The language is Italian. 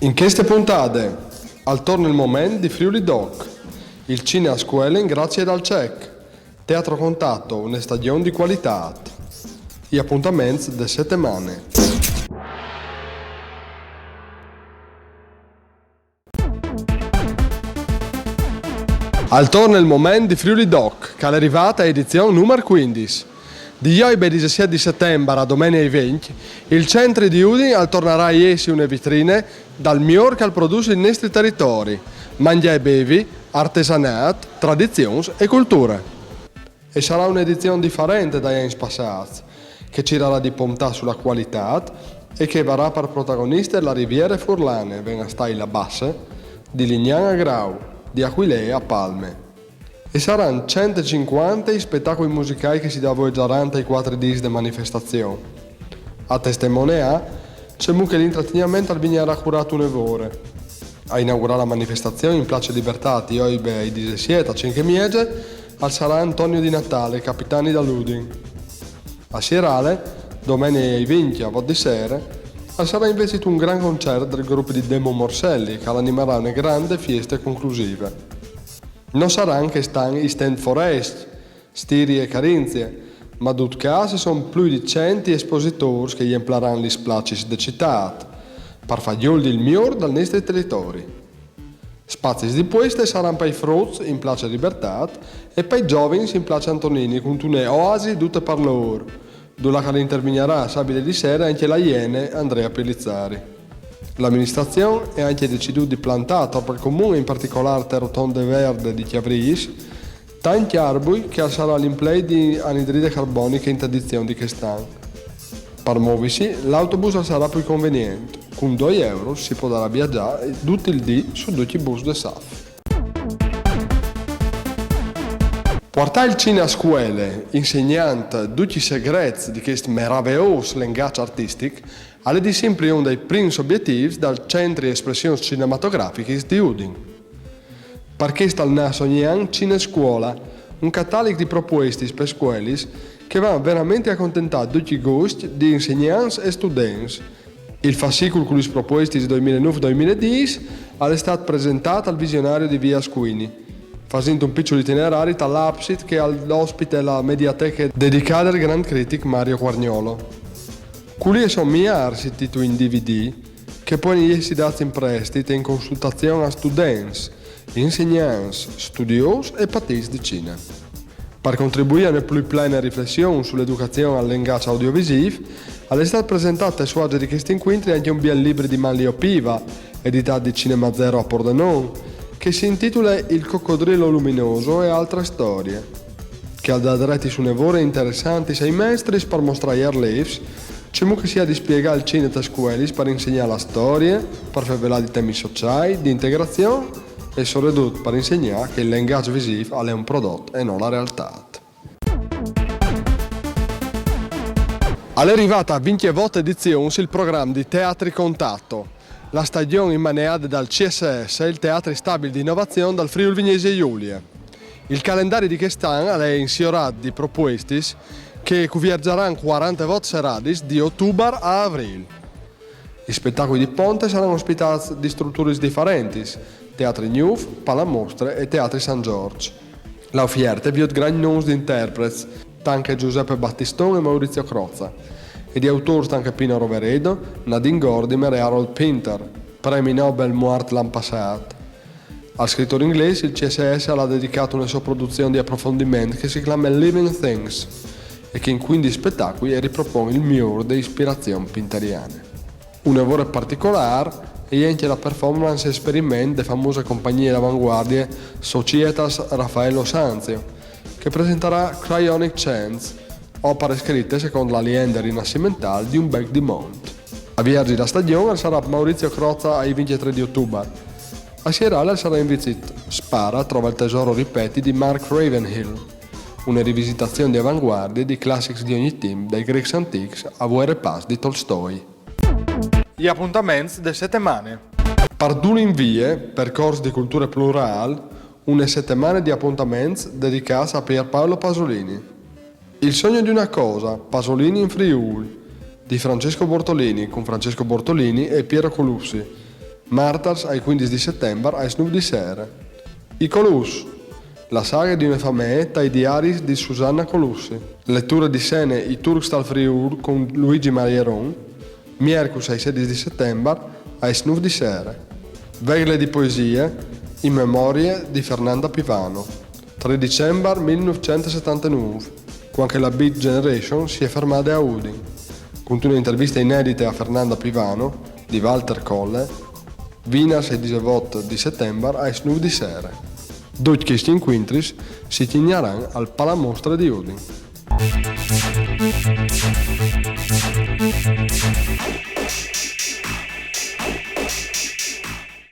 In queste puntate, al torno il momento di Friuli Doc, il cinema a scuola grazie dal CEC, Teatro Contatto, una stagione di qualità, gli appuntamenti delle settimane. Al torno il momento di Friuli Doc, che è arrivata a edizione numero 15. Di oggi 17 di settembre a domenica 20, il centro di Udine tornerà a essere una vetrina dal miglior che produce i nostri territori, mangia e bevi, artigianato, tradizioni e culture. E sarà un'edizione differente dagli anni passati, che cercherà di puntare sulla qualità e che avrà per protagoniste la Riviera Furlane, venga stai la Bassa, di Lignano a Grau, di Aquilea a Palme. E saranno 150 i spettacoli musicali che si davveggeranno ai 4 giorni di manifestazione. A testimoniare, c'è che l'intrattenimento viene curato un ore. A inaugurare la manifestazione in Place Libertà di oggi ai 17 a 5 miege, al sarà Antonio Di Natale, capitani dall'Udin. A Sierale, domenica ai 20 a Vot di Sera, sarà investito un gran concerto del gruppo di Demo Morselli che animerà una grande festa conclusiva. Non saranno che i stand forest, Stiri e Carinzie, ma in caso sono più di 100 espositori che empleranno gli splaci di città, per fagioli il miglior dal nostro territorio. Spazi di queste saranno per i frutti in Place Libertà e per i giovani in Place Antonini, con una oasi tutte per loro, dove interverrà sabato di sera anche la Iene Andrea Pellizzari. L'amministrazione ha anche deciso di plantare per il comune, in particolare Terrotonde Verde di Chiavris, tanti arbori che sarà l'implay di anidride carbonica in tradizione di quest'anno. Per muoversi, l'autobus sarà più conveniente, con 2 euro si potrà viaggiare tutto il dì su tutti i bus del SAF. Portare il cinema a scuola, insegnando tutti i segreti di questo meraviglioso linguaggio artistico, è di sempre uno dei primi obiettivi del Centro di Espressioni Cinematografiche di Udine. Perché sta naso ogni anno Cine Scuola, un catalogo di proposte per scuole che va veramente a accontentare tutti i gusti di insegnanti e studenti. Il fascicolo con le proposte 2009-2010 è stato presentato al visionario di Via Squini, facendo un piccolo itinerario dall'Apsit che all'ospite della mediateca dedicata al grande critico Mario Guarniolo. Quelli sono migliaia titoli in DVD che poi essi dati in prestito e in consultazione a studenti, insegnanti, studiosi e patisti di cinema. Per contribuire a una più piena riflessione sull'educazione al linguaggio audiovisivo, è stato presentato a suagio di questi incontri anche un bel libro di Manlio Piva, editato di Cinema Zero a Pordenone, che si intitola Il coccodrillo luminoso e altre storie, che ha dato su nevore interessanti ai maestri per mostrare ai leaves c'è che sia di spiegare il cinema a scuole per insegnare la storia, per far velare di temi sociali, di integrazione e soprattutto per insegnare che il linguaggio visivo è un prodotto e non la realtà. È arrivata a 20 volte edizione il programma di Teatri Contatto, la stagione immaneata dal CSS, il Teatro Stabile di Innovazione dal Friuli Venezia Giulia. Il calendario di quest'anno è insiorato di proposte che viaggeranno 40 volte serate di ottobre a aprile. I spettacoli di ponte saranno ospitati di strutture differenti, teatri Newf, palamostre e teatri San Giorgio. La offerta vi gran nomi di interpreti, anche Giuseppe Battistone e Maurizio Crozza, e di autori anche Pino Roveredo, Nadine Gordimer e Harold Pinter, premi Nobel morti l'anno passato. Al scrittore inglese il CSS ha dedicato una sua produzione di approfondimento che si chiama Living Things e che in 15 spettacoli ripropone il migliore delle ispirazioni pinteriane. Un lavoro particolare è anche la performance esperiment della famosa compagnia d'avanguardia Societas Raffaello Sanzio, che presenterà Cryonic Chance, opere scritte secondo la leggenda rinascimentale di un bec di Monte. A viaggi la stagione sarà Maurizio Crozza ai 23 di ottobre. A Sierale sarà invece Spara trova il tesoro ripeti di Mark Ravenhill, una rivisitazione di avanguardia di classics di ogni team, dai Greeks Antiques a Guerre Paz di Tolstoi. Gli appuntamenti delle settimane. Per due invie, percorso di cultura plurale, una settimana di appuntamenti dedicati a Pierpaolo Pasolini. Il sogno di una cosa, Pasolini in Friuli, di Francesco Bortolini con Francesco Bortolini e Piero Colussi, Martars al 15 di settembre ai 9 di sera. I Colus, la saga di una famiglia dai diari di Susanna Colussi. Lettura di scene I Turks dal Friul con Luigi Marieron, mercoledì ai 16 di settembre ai 9 di sera. Vegle di poesie in memoria di Fernanda Pivano, 3 dicembre 1979, quando la Beat Generation si è fermata a Udin. Con un'intervista inedita a Fernanda Pivano di Walter Colle, Vinas e 18 di settembre ai 9 di sera. Tutti questi incontri si terranno al Palamostra di Udin.